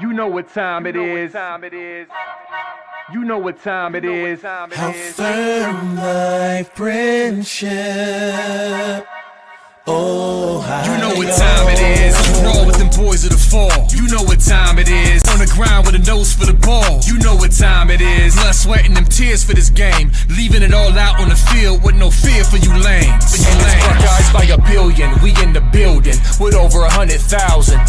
You know what time it is. You know what time it is. How firm thy friendship. Oh, you know what time it is. Roll with them boys of the fall. You know what time it is. On the ground with a nose for the ball. You know what time it is. Blood, sweat, and them tears for this game. Leaving it all out on the field with no fear for you lames. And it's Buckeyes by a billion. We in the building with over 100,000.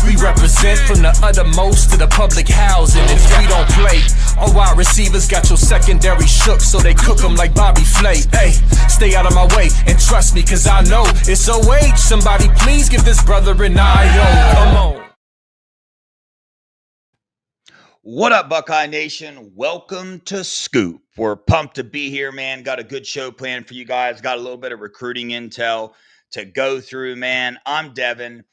We represent from the uttermost to the public housing. And if we don't play, all wide receivers got your secondary shook, so they cook them like Bobby Flay. Hey, stay out of my way and trust me, cause I know it's OH. Somebody please give this brother an IO. Come on. What up, Buckeye Nation? Welcome to Scoop. We're pumped to be here, man. Got a good show planned for you guys. Got a little bit of recruiting intel to go through, man. I'm Devin.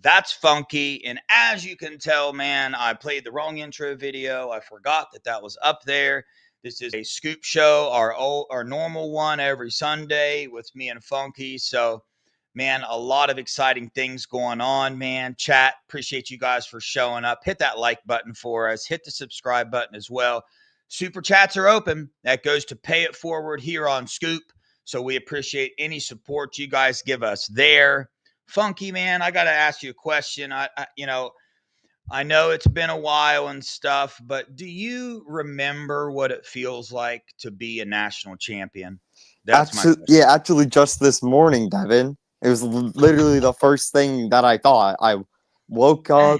That's Funky. And as you can tell, man, I played the wrong intro video. I forgot that was up there. This is a Scoop show, our normal one every Sunday with me and Funky. So, man, a lot of exciting things going on, man. Chat, appreciate you guys for showing up. Hit that like button for us. Hit the subscribe button as well. Super chats are open. That goes to Pay It Forward here on Scoop. So we appreciate any support you guys give us there. Funky, man, I got to ask you a question. I know it's been a while and stuff, but do you remember what it feels like to be a national champion? That's my question. Yeah, actually, just this morning, Devin. It was literally the first thing that I thought. I woke up,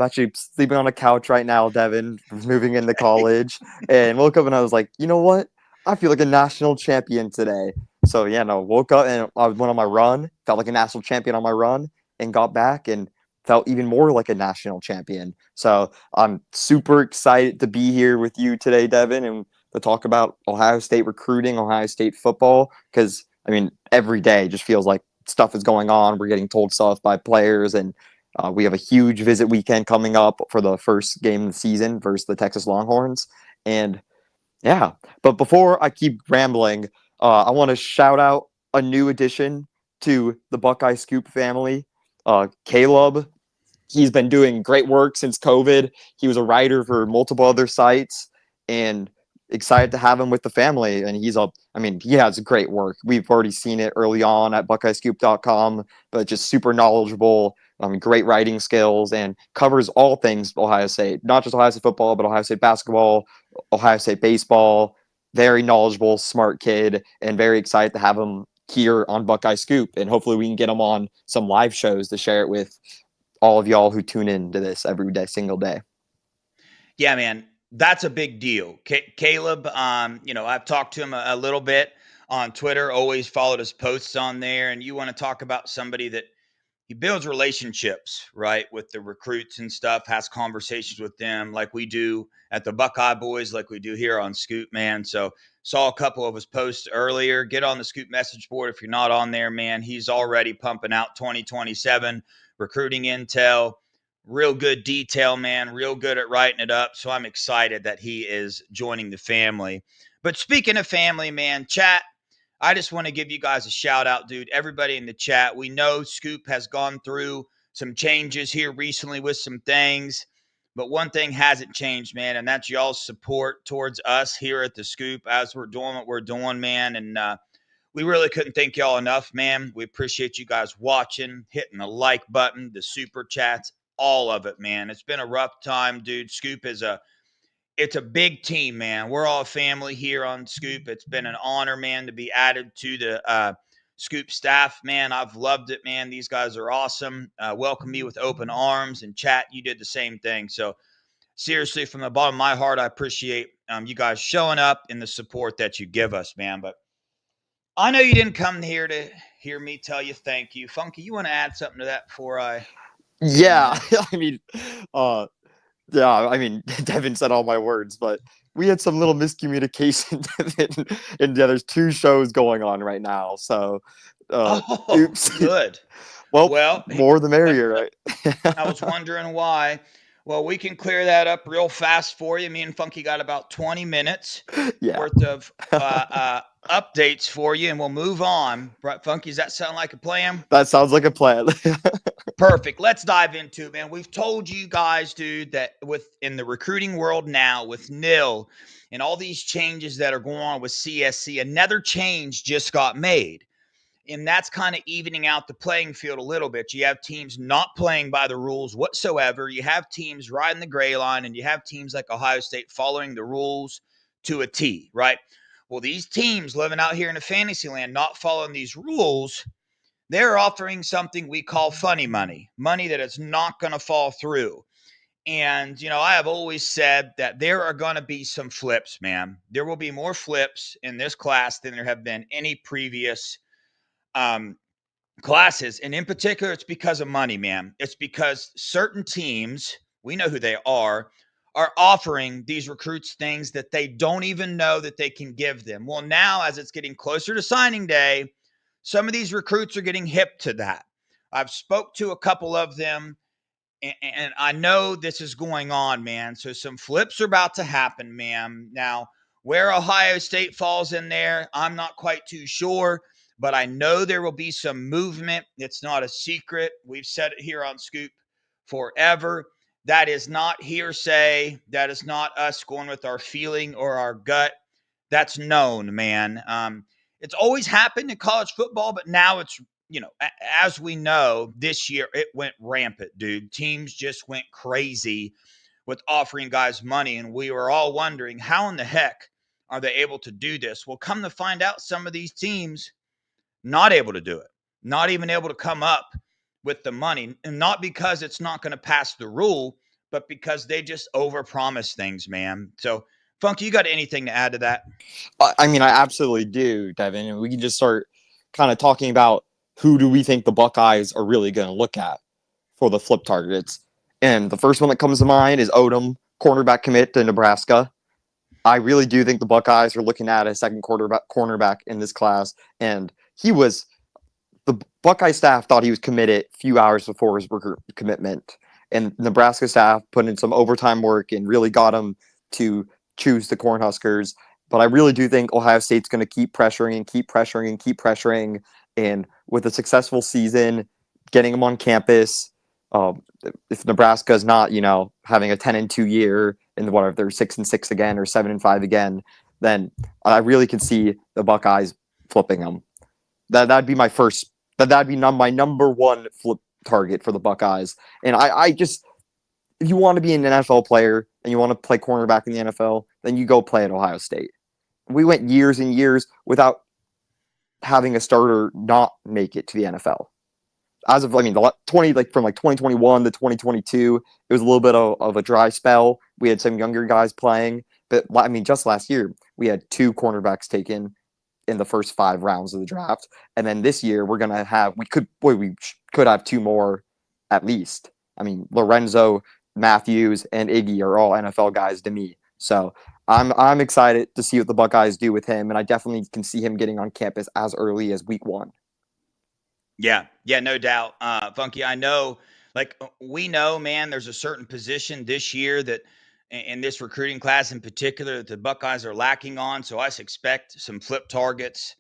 actually sleeping on a couch right now, Devin, moving into college, and woke up and I was like, you know what? I feel like a national champion today. So, woke up and I went on my run, felt like a national champion on my run, and got back and felt even more like a national champion. So I'm super excited to be here with you today, Devin, and to talk about Ohio State recruiting, Ohio State football, because every day just feels like stuff is going on. We're getting told stuff by players, and we have a huge visit weekend coming up for the first game of the season versus the Texas Longhorns. And yeah, but before I keep rambling, I want to shout out a new addition to the Buckeye Scoop family, Caleb. He's been doing great work since COVID. He was a writer for multiple other sites, and excited to have him with the family. And he has great work. We've already seen it early on at BuckeyeScoop.com, but just super knowledgeable, great writing skills, and covers all things Ohio State, not just Ohio State football, but Ohio State basketball, Ohio State baseball. Very knowledgeable, smart kid, and very excited to have him here on Buckeye Scoop. And hopefully we can get him on some live shows to share it with all of y'all who tune in to this every day, single day. Yeah, man. That's a big deal. Caleb, I've talked to him a little bit on Twitter, always followed his posts on there. And you want to talk about somebody that he builds relationships, right, with the recruits and stuff, has conversations with them like we do at the Buckeye Boyz, like we do here on Scoop, man. So saw a couple of his posts earlier. Get on the Scoop message board if you're not on there, man. He's already pumping out 2027 recruiting intel. Real good detail, man. Real good at writing it up. So I'm excited that he is joining the family. But speaking of family, man, chat, I just want to give you guys a shout out, dude. Everybody in the chat, we know Scoop has gone through some changes here recently with some things. But one thing hasn't changed, man, and that's y'all's support towards us here at the Scoop as we're doing what we're doing, man. And we really couldn't thank y'all enough, man. We appreciate you guys watching, hitting the like button, the super chats, all of it, man. It's been a rough time, dude. Scoop is it's a big team, man. We're all family here on Scoop. It's been an honor, man, to be added to the Scoop staff, man. I've loved it, man. These guys are awesome. Welcome me with open arms, and chat, you did the same thing. So seriously, from the bottom of my heart, I appreciate you guys showing up and the support that you give us, man. But I know you didn't come here to hear me tell you thank you. Funky, you want to add something to that before I... Yeah, Devin said all my words, but we had some little miscommunication, Devin, and there's two shows going on right now, so oops. Good. well, more the merrier, right? I was wondering why. Well, we can clear that up real fast for you. Me and Funky got about 20 minutes worth of updates for you, and we'll move on. Right, Funky, does that sound like a plan? That sounds like a plan. Perfect. Let's dive into it, man. We've told you guys, dude, that in the recruiting world now with NIL and all these changes that are going on with CSC, another change just got made. And that's kind of evening out the playing field a little bit. You have teams not playing by the rules whatsoever. You have teams riding the gray line, and you have teams like Ohio State following the rules to a T, right? Well, these teams living out here in the fantasy land, not following these rules, they're offering something we call funny money, money that is not going to fall through. And, I have always said that there are going to be some flips, man. There will be more flips in this class than there have been any previous classes. And in particular, it's because of money, man. It's because certain teams, we know who they are offering these recruits things that they don't even know that they can give them. Well, now as it's getting closer to signing day, some of these recruits are getting hip to that. I've spoke to a couple of them, and I know this is going on, man. So some flips are about to happen, man. Now, where Ohio State falls in there, I'm not quite too sure, but I know there will be some movement. It's not a secret. We've said it here on Scoop forever. That is not hearsay. That is not us going with our feeling or our gut. That's known, man. It's always happened in college football, but now it's, as we know, this year it went rampant, dude. Teams just went crazy with offering guys money, and we were all wondering, how in the heck are they able to do this? Well, come to find out, some of these teams not able to do it, not even able to come up with the money, and not because it's not going to pass the rule, but because they just overpromise things, man. So, Funky, you got anything to add to that? I mean, I absolutely do, Devin. And we can just start kind of talking about who do we think the Buckeyes are really going to look at for the flip targets. And the first one that comes to mind is Odom, cornerback commit to Nebraska. I really do think the Buckeyes are looking at a second cornerback in this class. And the Buckeye staff thought he was committed a few hours before his commitment. And Nebraska staff put in some overtime work and really got him to choose the Cornhuskers. But I really do think Ohio State's going to keep pressuring and keep pressuring and keep pressuring. And with a successful season, getting him on campus, if Nebraska is not, having a 10-2 year and whatever, they're 6-6 again or 7-5 again, then I really can see the Buckeyes flipping them. That'd be my first. That'd be my number one flip target for the Buckeyes. And I just, if you want to be an NFL player and you want to play cornerback in the NFL, then you go play at Ohio State. We went years and years without having a starter not make it to the NFL. From 2021 to 2022, it was a little bit of a dry spell. We had some younger guys playing, but just last year we had 2 cornerbacks taken in the first 5 rounds of the draft, and then this year we could have 2 more at least. Lorenzo, Matthews, and Iggy are all NFL guys to me. So I'm excited to see what the Buckeyes do with him, and I definitely can see him getting on campus as early as week 1. Yeah, no doubt. Funky, I know, we know, man, there's a certain position this year that in this recruiting class in particular that the Buckeyes are lacking on. So I expect some flip targets.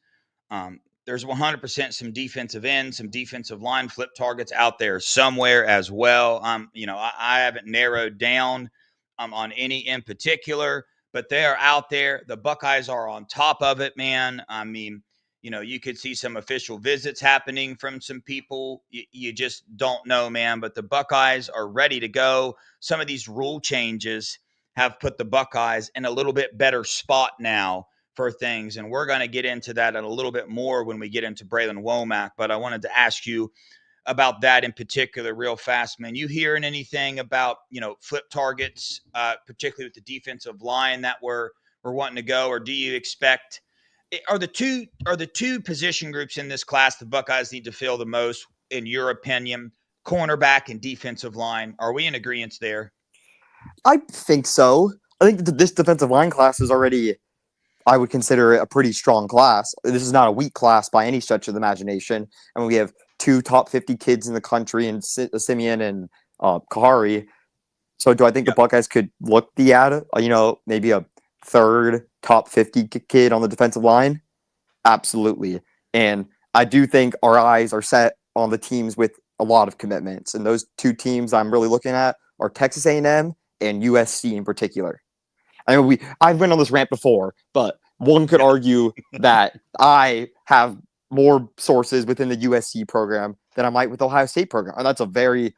There's 100% some defensive end, some defensive line flip targets out there somewhere as well. I haven't narrowed down on any in particular, but they are out there. The Buckeyes are on top of it, man. You could see some official visits happening from some people. You just don't know, man. But the Buckeyes are ready to go. Some of these rule changes have put the Buckeyes in a little bit better spot now for things. And we're going to get into that a little bit more when we get into Brilen Wac. But I wanted to ask you about that in particular real fast, man. You hearing anything about, flip targets, particularly with the defensive line that we're wanting to go? Or do you expect – Are the two position groups in this class the Buckeyes need to fill the most, in your opinion, cornerback and defensive line? Are we in agreement there? I think so. I think this defensive line class is already, I would consider it a pretty strong class. This is not a weak class by any stretch of the imagination. And we have 2 top 50 kids in the country, and Simeon and Kahari. So do I think the Buckeyes could look maybe a third top 50 kid on the defensive line? Absolutely. And I do think our eyes are set on the teams with a lot of commitments. And those two teams I'm really looking at are Texas A&M and USC in particular. I mean, I've been on this rant before, but one could argue that I have more sources within the USC program than I might with the Ohio State program. And that's a very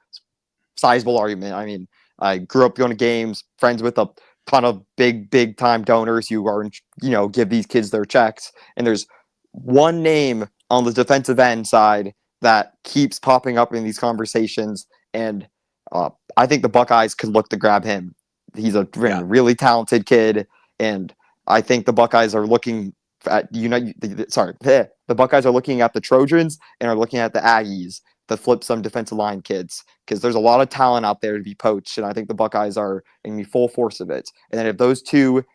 sizable argument. I mean, I grew up going to games, friends with a ton of big time donors who are, give these kids their checks. And there's one name on the defensive end side that keeps popping up in these conversations. And I think the Buckeyes could look to grab him. He's a really talented kid. And I think the Buckeyes are looking at, the Buckeyes are looking at the Trojans and are looking at the Aggies to flip some defensive line kids, because there's a lot of talent out there to be poached, and I think the Buckeyes are in the full force of it. And then if those two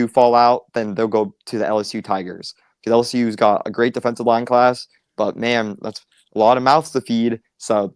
fall out, then they'll go to the LSU Tigers, because LSU's got a great defensive line class, but man, that's a lot of mouths to feed. So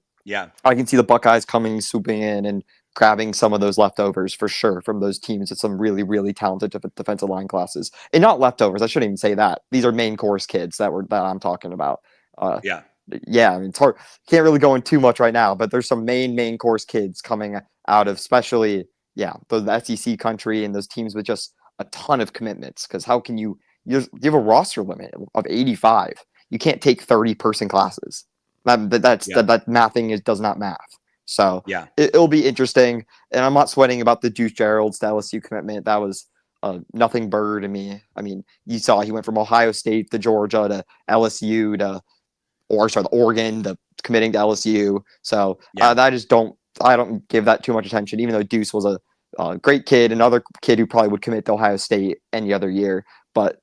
I can see the Buckeyes swooping in and grabbing some of those leftovers for sure from those teams with some really, really talented defensive line classes. And not leftovers, I shouldn't even say that. These are main course kids that I'm talking about. I mean, it's hard. Can't really go in too much right now, but there's some main course kids coming out of, especially, the SEC country and those teams with just a ton of commitments. Because how can you have a roster limit of 85? You can't take 30-person classes. That mathing does not math. So it'll be interesting. And I'm not sweating about the Deuce Gerald's to LSU commitment. That was nothing burr to me. I mean, you saw he went from Ohio State to Georgia to LSU to Oregon to committing to LSU. So I don't give that too much attention, even though Deuce was a great kid, another kid who probably would commit to Ohio State any other year. But,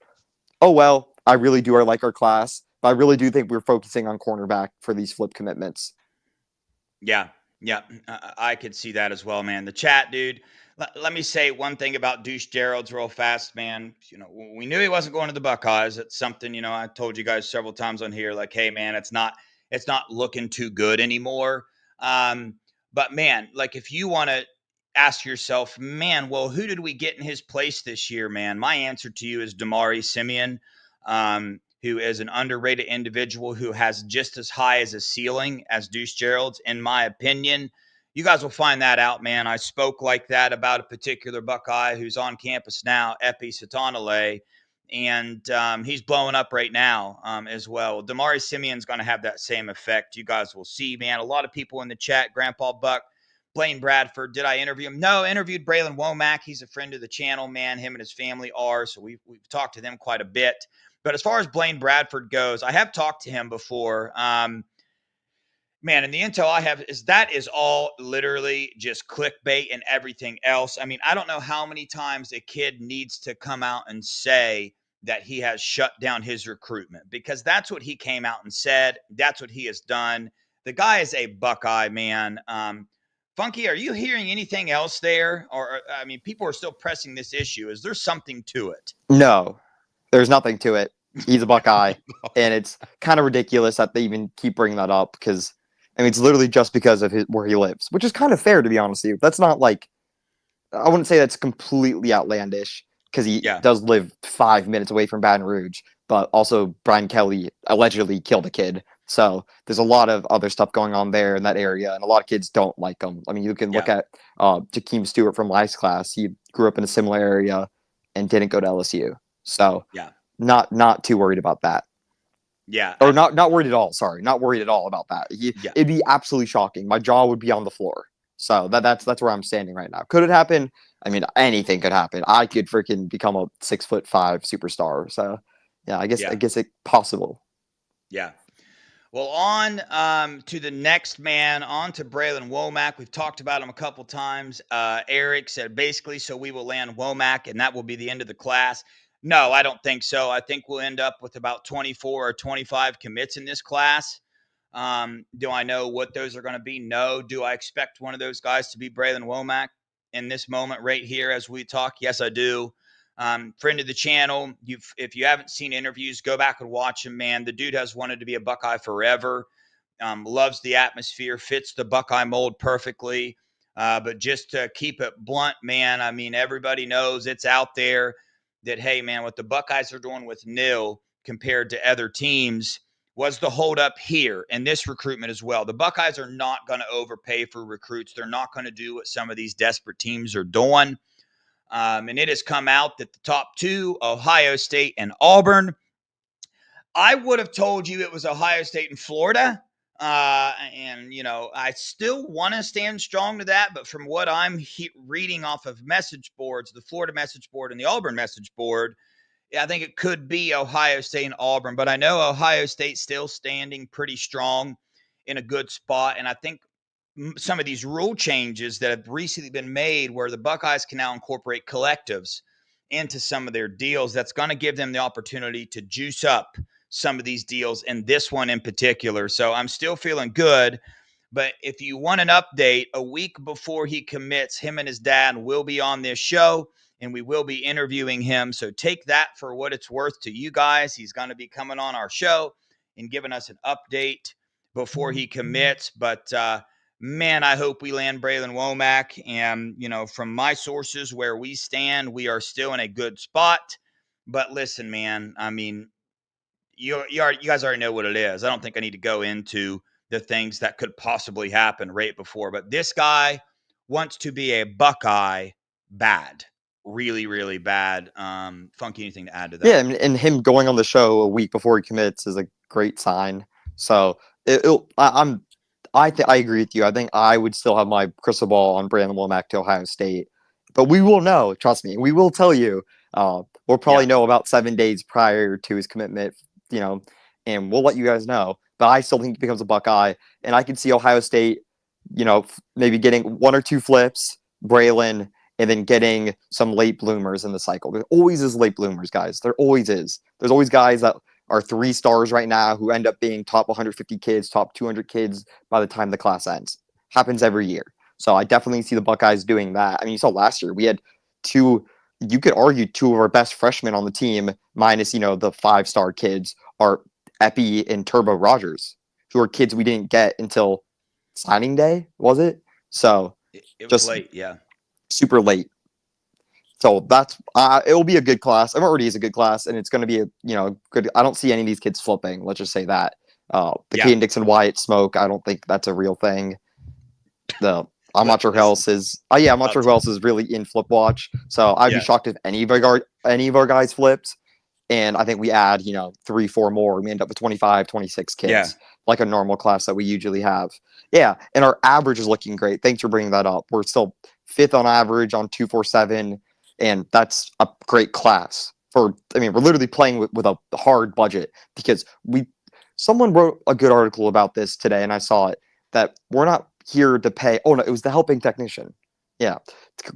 I really do like our class. But I really do think we're focusing on cornerback for these flip commitments. Yeah, I could see that as well, man. The chat, dude. Let me say one thing about Deuce Gerald's real fast, man. We knew he wasn't going to the Buckeyes. It's something, I told you guys several times on here, like, hey, man, it's not looking too good anymore. But man, like, if you want to ask yourself, man, well, who did we get in his place this year, man? My answer to you is Damari Simeon, who is an underrated individual who has just as high as a ceiling as Deuce Gerald's, in my opinion. You guys will find that out, man. I spoke like that about a particular Buckeye who's on campus now, Epi Satonale, and he's blowing up right now as well. Damari Simeon's going to have that same effect. You guys will see, man. A lot of people in the chat, Grandpa Buck, Blaine Bradford, did I interview him? No, interviewed Brilen Wac. He's a friend of the channel, man. Him and his family are, so we've talked to them quite a bit. But as far as Blaine Bradford goes, I have talked to him before. Man, and the intel I have is that is all literally just clickbait and everything else. I mean, I don't know how many times a kid needs to come out and say that he has shut down his recruitment, because that's what he came out and said. That's what he has done. The guy is a Buckeye, man. Funky, are you hearing anything else there? Or, I mean, people are still pressing this issue. Is there something to it? No, there's nothing to it. He's a Buckeye. And it's kind of ridiculous that they even keep bringing that up, because I mean, it's literally just because of where he lives, which is kind of fair, to be honest with you. That's not like, I wouldn't say that's completely outlandish, because he does live 5 minutes away from Baton Rouge, but also Brian Kelly allegedly killed a kid. So there's a lot of other stuff going on there in that area, and a lot of kids don't like him. I mean, you can look at Jakeem Stewart from last class. He grew up in a similar area and didn't go to LSU. So not too worried about that. Or not worried at all. Sorry, not worried at all about that. It'd be absolutely shocking. My jaw would be on the floor. So that's where I'm standing right now. Could it happen? I mean, anything could happen. I could freaking become a 6'5" superstar. So I guess it's possible. Yeah. Well, on to the next man, on to Brilen Wac. We've talked about him a couple times. Eric said basically, so we will land Womack and that will be the end of the class. No, I don't think so. I think we'll end up with about 24 or 25 commits in this class. Do I know what those are going to be? No. Do I expect one of those guys to be Brilen Wac in this moment right here as we talk? Yes, I do. Friend of the channel, if you haven't seen interviews, go back and watch him, man. The dude has wanted to be a Buckeye forever. Loves the atmosphere, fits the Buckeye mold perfectly. But just to keep it blunt, man, I mean, everybody knows it's out there that, hey, man, what the Buckeyes are doing with nil compared to other teams, was the holdup here in this recruitment as well. The Buckeyes are not going to overpay for recruits. They're not going to do what some of these desperate teams are doing. And it has come out that the top two, Ohio State and Auburn, I would have told you it was Ohio State and Florida. And, you know, I still want to stand strong to that. But from what I'm reading off of message boards, the Florida message board and the Auburn message board, yeah, I think it could be Ohio State and Auburn. But I know Ohio State's still standing pretty strong in a good spot. And I think some of these rule changes that have recently been made where the Buckeyes can now incorporate collectives into some of their deals, that's going to give them the opportunity to juice up some of these deals, and this one in particular. So I'm still feeling good. But if you want an update, a week before he commits, him and his dad will be on this show, and we will be interviewing him. So take that for what it's worth to you guys. He's going to be coming on our show and giving us an update before he commits. But man, I hope we land Brilen Wac. And, you know, from my sources where we stand, we are still in a good spot. But listen, man, I mean, you guys already know what it is. I don't think I need to go into the things that could possibly happen right before. But this guy wants to be a Buckeye bad. Really, really bad. Funky, anything to add to that? Yeah, and him going on the show a week before he commits is a great sign. So I agree with you. I think I would still have my crystal ball on Brilen Wac to Ohio State, but we will know. Trust me, we will tell you. We'll probably know about 7 days prior to his commitment, you know, and we'll let you guys know. But I still think he becomes a Buckeye, and I can see Ohio State, you know, maybe getting 1 or 2 flips, Brilen, and then getting some late bloomers in the cycle. There always is late bloomers, guys. There always is. There's always guys that are 3 stars right now who end up being top 150 kids, top 200 kids by the time the class ends. Happens every year. So I definitely see the Buckeyes doing that. I mean, you saw last year we had 2, you could argue 2 of our best freshmen on the team, minus, you know, the 5-star kids, are Epi and Turbo Rogers, who are kids we didn't get until signing day, was it? So it was late, yeah. Super late. So that's it will be a good class. It already is a good class, and it's going to be a, you know, good. I don't see any of these kids flipping. Let's just say that. Caden Dixon Wyatt smoke, I don't think that's a real thing. I'm not sure who else is. I'm not sure who else is really in flip watch. So I'd be shocked if any of our guys flipped. And I think we add, you know, 3, 4 more. We end up with 25, 26 kids, like a normal class that we usually have. Yeah, and our average is looking great. Thanks for bringing that up. We're still 5th on average on 247, and that's a great class. We're literally playing with a hard budget because someone wrote a good article about this today, and I saw it, that we're not here to pay. Oh, no, it was the helping technician. Yeah,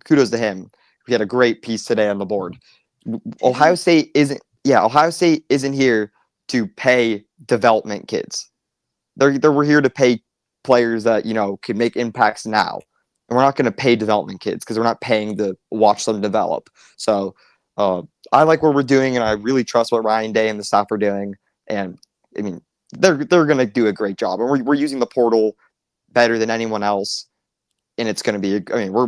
kudos to him. We had a great piece today on the board. Ohio State isn't here to pay development kids. We're here to pay players that, you know, can make impacts now. And we're not going to pay development kids because we're not paying to watch them develop. So I like what we're doing, and I really trust what Ryan Day and the staff are doing. And I mean, they're going to do a great job. And we're using the portal better than anyone else. And it's going to be,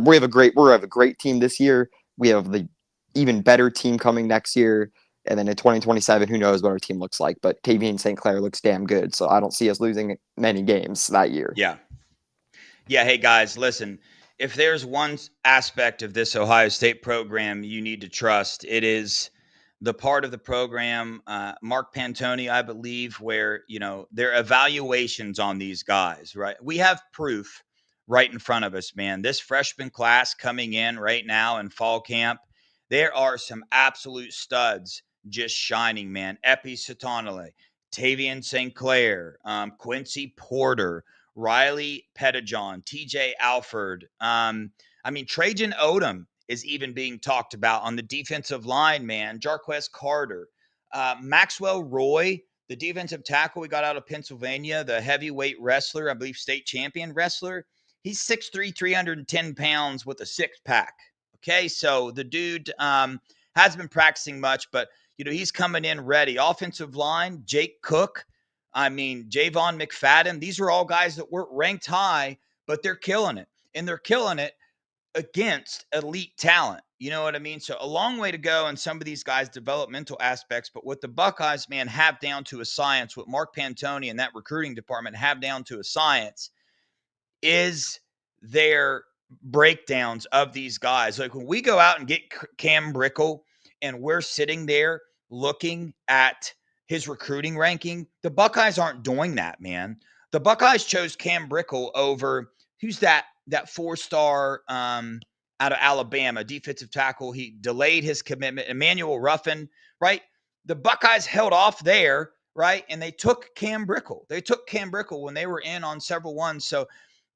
we have a great team this year. We have the even better team coming next year. And then in 2027, who knows what our team looks like. But KV and St. Clair looks damn good. So I don't see us losing many games that year. Yeah. Yeah. Hey, guys, listen, if there's one aspect of this Ohio State program you need to trust, it is the part of the program, Mark Pantoni, I believe, where, you know, their evaluations on these guys, right? We have proof right in front of us, man. This freshman class coming in right now in fall camp, there are some absolute studs just shining, man. Epi Satonale, Tavian St. Clair, Quincy Porter, Riley Pettijohn, TJ Alford. Trajan Odom is even being talked about on the defensive line, man. Jarquez Carter, Maxwell Roy, the defensive tackle we got out of Pennsylvania, the heavyweight wrestler, I believe state champion wrestler. He's 6'3", 310 pounds with a 6-pack. Okay, so the dude hasn't been practicing much, but, you know, he's coming in ready. Offensive line, Jake Cook, Javon McFadden. These are all guys that weren't ranked high, but they're killing it. And they're killing it against elite talent. You know what I mean? So a long way to go in some of these guys' developmental aspects. But what the Buckeyes, man, have down to a science, what Mark Pantoni and that recruiting department have down to a science is their breakdowns of these guys. Like when we go out and get Cam Brickle and we're sitting there looking at his recruiting ranking, the Buckeyes aren't doing that, man. The Buckeyes chose Cam Brickle over who's that 4-star out of Alabama, defensive tackle. He delayed his commitment. Emmanuel Ruffin, right? The Buckeyes held off there, right? And they took Cam Brickle. They took Cam Brickle when they were in on several ones. So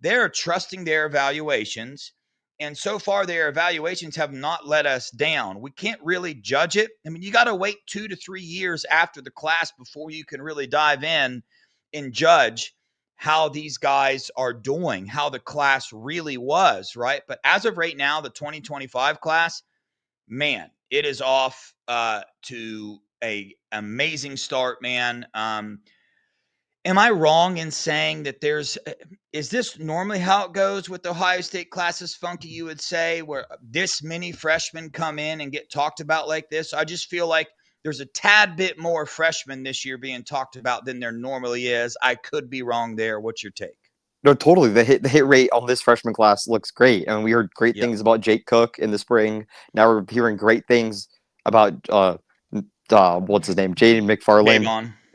they're trusting their evaluations. And so far, their evaluations have not let us down. We can't really judge it. I mean, you got to wait 2 to 3 years after the class before you can really dive in and judge how these guys are doing, how the class really was, right? But as of right now, the 2025 class, man, it is off to a amazing start, man. Am I wrong in saying that is this normally how it goes with the Ohio State classes, Funky, you would say, where this many freshmen come in and get talked about like this? I just feel like there's a tad bit more freshmen this year being talked about than there normally is. I could be wrong there. What's your take? No, totally. The hit rate on this freshman class looks great. I mean, we heard great things about Jake Cook in the spring. Now we're hearing great things about what's his name? Javon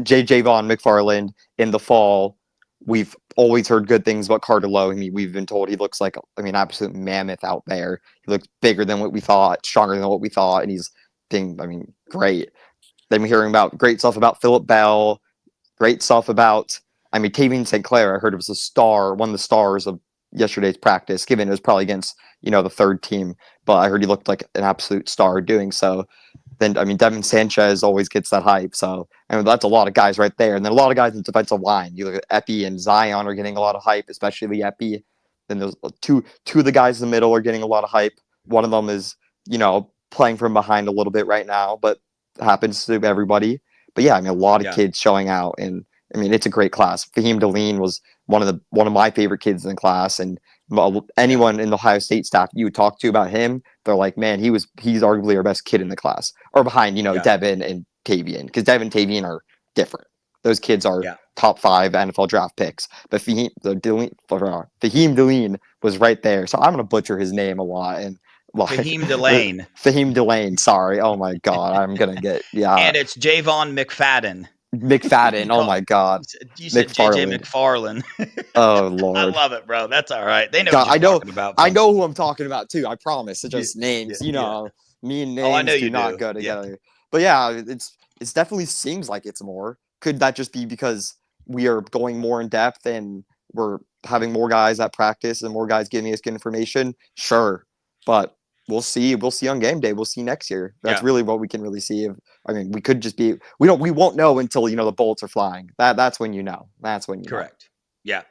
McFarland in the fall. We've always heard good things about Carter Lowe. I mean, we've been told he looks like, absolute mammoth out there. He looks bigger than what we thought, stronger than what we thought, and he's great. Then we're hearing about great stuff about Phillip Bell, great stuff about, Tavian St. Clair. I heard it was one of the stars of yesterday's practice, given it was probably against, the third team, but I heard he looked like an absolute star doing so. Then, Devin Sanchez always gets that hype. So, that's a lot of guys right there. And then a lot of guys in the defensive line. You look at Epi and Zion are getting a lot of hype, especially Epi. Then there's two of the guys in the middle are getting a lot of hype. One of them is, playing from behind a little bit right now, but happens to everybody. But yeah, a lot of kids showing out, and it's a great class. Fahim Deline was one of my favorite kids in the class, and anyone in the Ohio State staff you would talk to about him, they're like, man, he's arguably our best kid in the class, or behind Devin and Tavian, because Devin and Tavian are different. Those kids are top 5 NFL draft picks, but Fahim Deline was right there. So I'm gonna butcher his name a lot, and Fahim Delane. Fahim Delane, sorry. Oh my God, I'm gonna get And it's Javon McFadden. Oh my God. You said JJ McFarland. Oh Lord. I love it, bro. That's all right. They know what you're talking about. I know who I'm talking about too. I promise. It's just names. Me and names do not go together. Yeah. But yeah, it's definitely seems like it's more. Could that just be because we are going more in depth and we're having more guys at practice and more guys giving us good information? Sure. But we'll see. We'll see on game day. We'll see next year. That's really what we can really see. We could just be. We won't know until the bullets are flying. That's when you know. That's when you correct. Know. Yeah.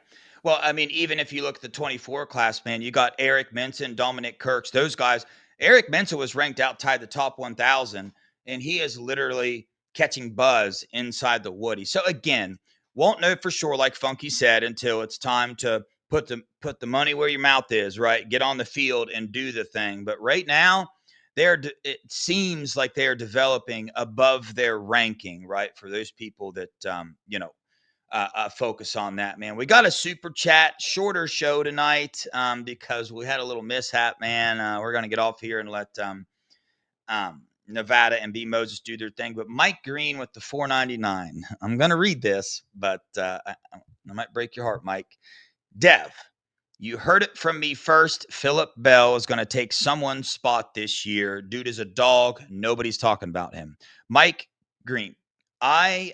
Well, even if you look at the 24 class, man, you got Eric Menson, Dominic Kirks, those guys. Eric Menson was ranked outside the top 1,000, and he is literally catching buzz inside the Woody. So again, won't know for sure, like Funky said, until it's time to put the money where your mouth is, right? Get on the field and do the thing. But right now, it seems like they're developing above their ranking, right? For those people that focus on that, man. We got a super chat, shorter show tonight because we had a little mishap, man. We're gonna get off here and let Nevada and B Moses do their thing. But Mike Green with the $4.99. I'm gonna read this, but I might break your heart, Mike. Dev, you heard it from me first. Phillip Bell is going to take someone's spot this year. Dude is a dog. Nobody's talking about him. Mike Green, I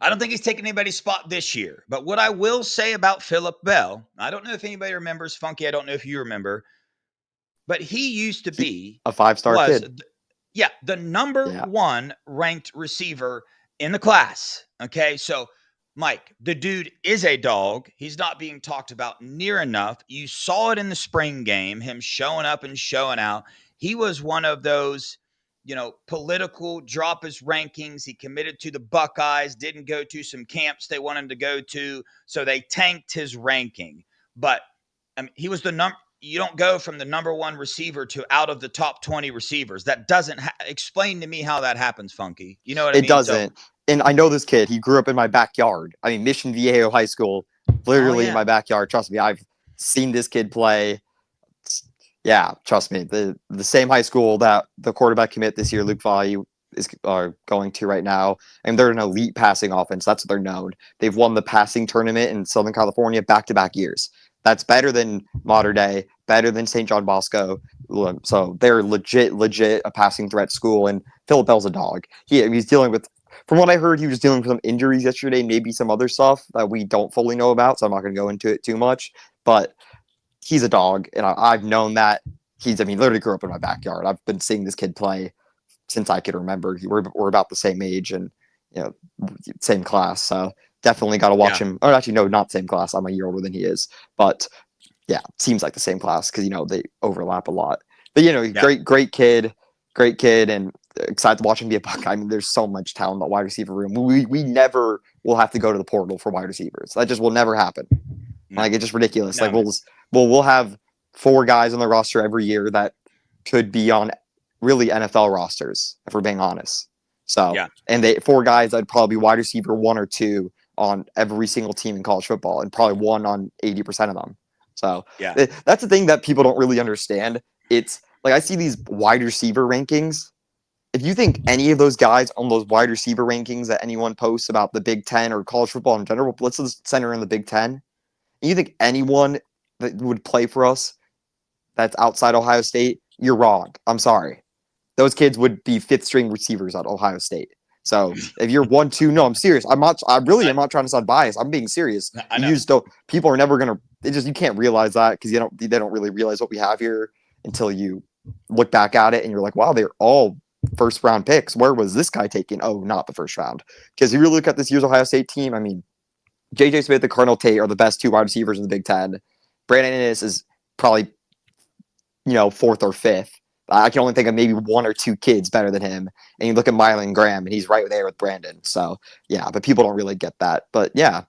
don't think he's taking anybody's spot this year. But what I will say about Phillip Bell, I don't know if anybody remembers, Funky. I don't know if you remember, but he used to be a 5-star kid. The number 1 ranked receiver in the class. Okay, so Mike, the dude is a dog. He's not being talked about near enough. You saw it in the spring game, him showing up and showing out. He was one of those, political drop his rankings. He committed to the Buckeyes, didn't go to some camps they wanted him to go to, so they tanked his ranking. But he was the you don't go from the number one receiver to out of the top 20 receivers. That doesn't explain to me how that happens, Funky. You know what I mean? It doesn't. And I know this kid. He grew up in my backyard. I mean, Mission Viejo High School, literally in my backyard. Trust me, I've seen this kid play. Yeah, trust me. The same high school that the quarterback commit this year, Luke Valle, is going to right now, and they're an elite passing offense. That's what they're known. They've won the passing tournament in Southern California back-to-back years. That's better than Mater Dei, better than St. John Bosco. So they're legit a passing threat school, and Philip Bell's a dog. He's dealing with, from what I heard, he was dealing with some injuries yesterday, maybe some other stuff that we don't fully know about, so I'm not going to go into it too much, but he's a dog, and I've known that. Literally grew up in my backyard. I've been seeing this kid play since I could remember. We're about the same age and, same class. So definitely got to watch him. Or actually, no, not same class. I'm a year older than he is. But yeah, seems like the same class because, they overlap a lot. But, great kid, and excited to watch him be a Buckeye. I mean, there's so much talent in the wide receiver room. We never will have to go to the portal for wide receivers. That just will never happen. Like, it's just ridiculous. No. Like, we'll have 4 guys on the roster every year that could be on really NFL rosters, if we're being honest. So, and 4 guys that'd probably be wide receiver 1 or 2 on every single team in college football, and probably 1 on 80% of them. So, that's the thing that people don't really understand. It's like, I see these wide receiver rankings. If you think any of those guys on those wide receiver rankings that anyone posts about the Big Ten or college football in general, let's just center in the Big Ten. And you think anyone that would play for us that's outside Ohio State, you're wrong. I'm sorry. Those kids would be 5th string receivers at Ohio State. So if you're 1-2, no, I'm serious. I'm not trying to sound biased. I'm being serious. People are never going to, you can't realize that because they don't really realize what we have here until you look back at it and you're like, wow, they're all first round picks. Where was this guy taken? Oh, not the first round. Because if you really look at this year's Ohio State team, I mean, J.J. Smith and Cardinal Tate are the best 2 wide receivers in the Big Ten. Brandon Inniss is probably, 4th or 5th. I can only think of maybe 1 or 2 kids better than him. And you look at Mylan Graham, and he's right there with Brandon. So, yeah, but people don't really get that. But, yeah,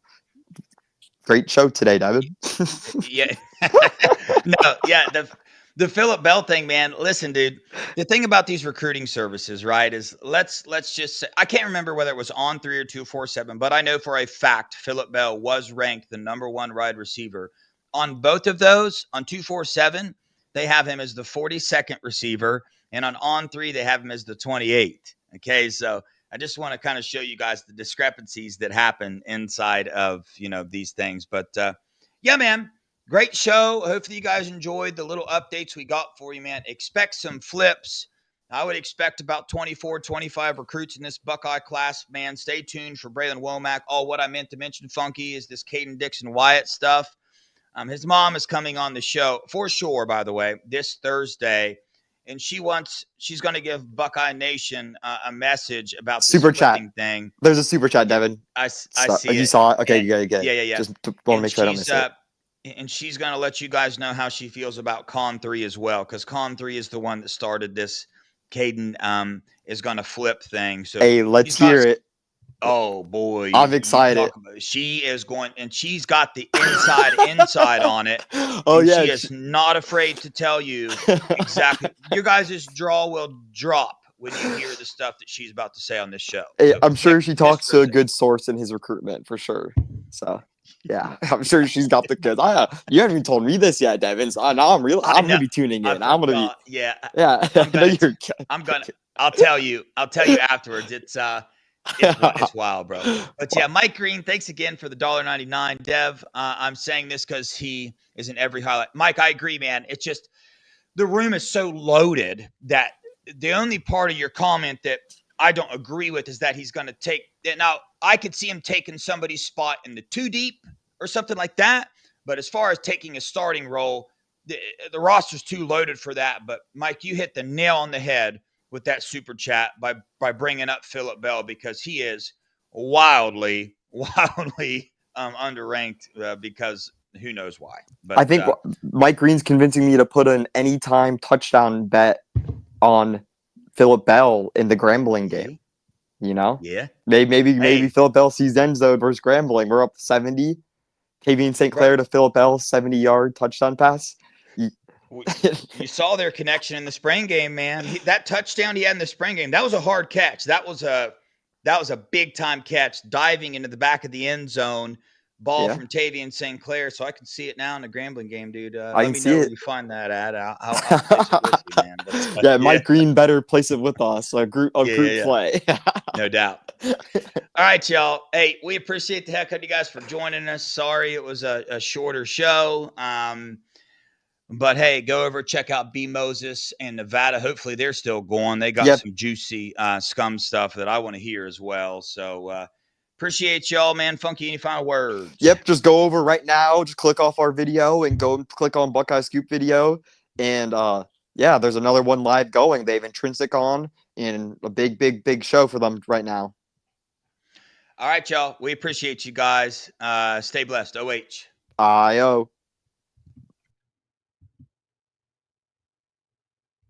great show today, David. Yeah. No, yeah, the Philip Bell thing, man. Listen, dude, the thing about these recruiting services, right, is let's just say, I can't remember whether it was On3 or 247, but I know for a fact Philip Bell was ranked the number 1 wide receiver. On both of those, on 247, they have him as the 42nd receiver, and on On3, they have him as the 28th. Okay, so I just want to kind of show you guys the discrepancies that happen inside of, these things. But, yeah, man, great show. Hopefully you guys enjoyed the little updates we got for you, man. Expect some flips. I would expect about 24, 25 recruits in this Buckeye class, man. Stay tuned for Brilen Wac. What I meant to mention, Funky, is this Caden Dixon Wyatt stuff. His mom is coming on the show for sure, by the way, this Thursday, and she's going to give Buckeye Nation a message about this super chat thing. There's a super chat, Devin. I see. You saw it? Okay, you got it. Yeah. Just want to make sure I don't miss it. And she's going to let you guys know how she feels about Con 3 as well, because Con 3 is the one that started this. Caden is going to flip thing. So hey, let's hear it. Oh boy, I'm excited. She is going, and she's got the inside on it. Oh yeah, she is not afraid to tell you exactly. Your guys' jaw will drop when you hear the stuff that she's about to say on this show. Hey, so I'm sure she talks to a good source in his recruitment for sure. So yeah, I'm sure she's got the goods. You haven't even told me this yet, Devin. So now I'm gonna be tuning in. I'm gonna be. Yeah. I'll tell you afterwards. It's wild, bro. But yeah, Mike Green, thanks again for the $1.99. Dev, I'm saying this because he is in every highlight. Mike, I agree, man. It's just the room is so loaded that the only part of your comment that I don't agree with is that he's going to take – now, I could see him taking somebody's spot in the 2 deep or something like that. But as far as taking a starting role, the roster's too loaded for that. But, Mike, you hit the nail on the head with that super chat by bringing up Philip Bell, because he is wildly underranked because who knows why. But I think Mike Green's convincing me to put an anytime touchdown bet on Philip Bell in the Grambling game. Yeah. Maybe Philip Bell sees end zone versus Grambling. We're up 70. Kavian St. Clair to Philip Bell, 70-yard touchdown pass. You saw their connection in the spring game, man. That touchdown he had in the spring game, that was a hard catch. That was a big time catch, diving into the back of the end zone. Ball from Tavian St. Clair, so I can see it now in the Grambling game, dude. Let me know where you find that at. I'll place it with you, man. But, yeah, Mike Green better place it with us. A group play. No doubt. All right, y'all. Hey, we appreciate the heck out of you guys for joining us. Sorry it was a shorter show. But hey, go over, check out B Moses and Nevada. Hopefully they're still going. They got some juicy scum stuff that I want to hear as well. So appreciate y'all, man. Funky, any final words? Yep, just go over right now. Just click off our video and go click on Buckeye Scoop video. And yeah, there's another one live going. They have Intrinsic on, and a big show for them right now. All right, y'all. We appreciate you guys. Stay blessed. OH. IO.